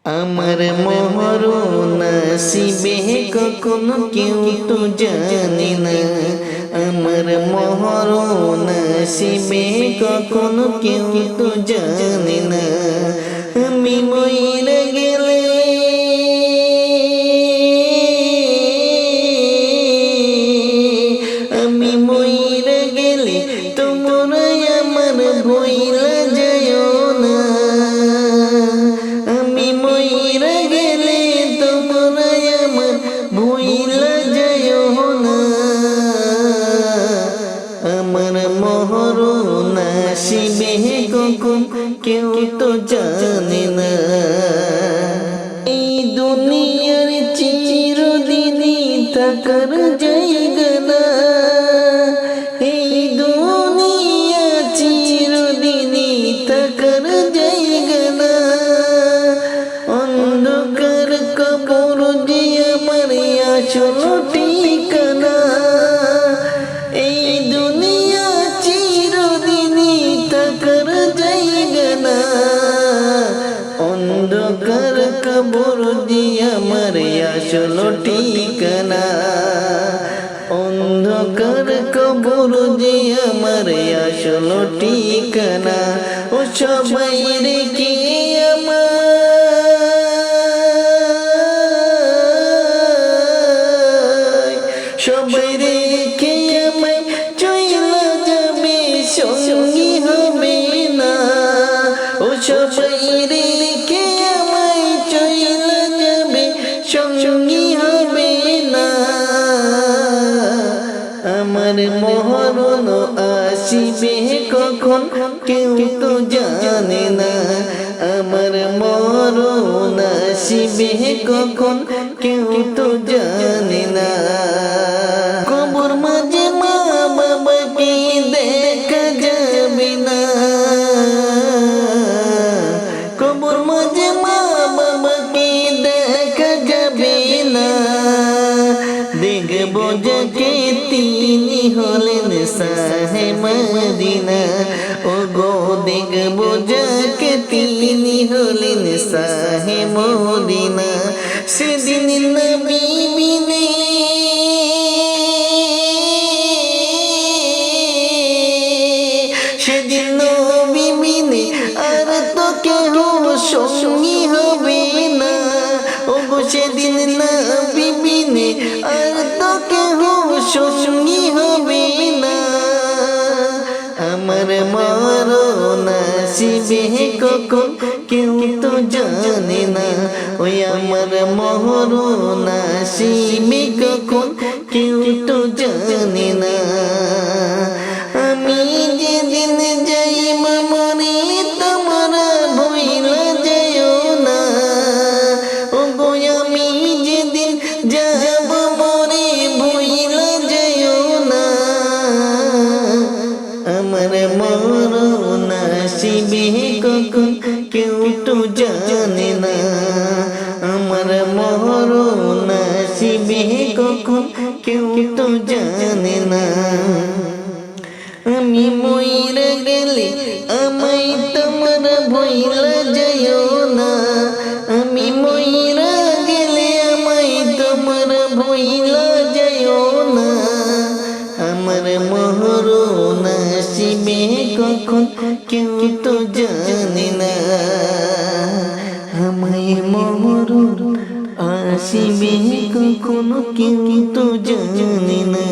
আমার মরণ নসিবে কখনো কেউ তো জানে না। আমার মরণ নসিবে কখনো কেউ তো জানে না। আমি মইরা গেলে আমি মইরা গেলে তোমরা আমার ভইলা যায়ও না। আমি মইরা গেলে তোমরা আমার ভইলা যায়ও না। আমার মরণ আসিবে কখন কেউ তো জানে না। এই দুনিয়ার চিরদিনই থাকার জায়গা না। এই দুনিয়া চিরদিনই থাকার জায়গা না। অন্ধকার কবর যে আমার আসল ঠিকানা। এই দুনিয়া চিরদিনই থাকার জায়গা না। অন্ধকার কবর যে আমার আসল ঠিকানা। অন্ধকার কবর যে আমার আসল ঠিকানা। ও সবাই রেখে সবাই রেখে আমায় চইলা যাবে, সঙ্গী হবে না। ও সবাই রেখে আমায় চইলা যাবে, সঙ্গী হবে না। আমার মরণ আসিবে কখন কেউ তো জানে না। আমার মরণ আসিবে কখন কেউ তো জানে না। কবর মাঝে মা বাবাকে দেখা যাবে না। কবর মাঝে মা বাবাকে দেখা যাবে না। দেখবো যাকে তিনি হলেন শাহে মদিনা। ও গো দেখবো যাকে তিনি হলেন শাহে মদিনা। সেদিন নবী বিনে সেদিন নবী বিনে আর তো কেউ সঙ্গী হবে না। ও গো সেদিন নবী বিনে আর তো কেউ সঙ্গী হবে না। আমার মরণ আসিবে কখন কেউ তো জানে না। ওই আমার মরণ আসিবে কখন কেউ তো জানে না। আমি যেদিন যাইব মরে তোমরা ভইলা যায়ও না। ও গো আমি যেদিন যাব মরে ভইলা যায়ও না। আমার মরণ আসিবে কখন কেউ তো জানে না। আমার মরণ আসিবে কখন কেউ তো জানে না। আমি মইরা গেলে আমায় তোমরা ভইলা যায়ও না। আমি মইরা গেলে আমায় তোমরা ভইলা যায়ও না। আমার মরণ আসিবে কখন কেউ তো জানে না। আমায় মরণ আসিবে কখন কেউ তো জানে না।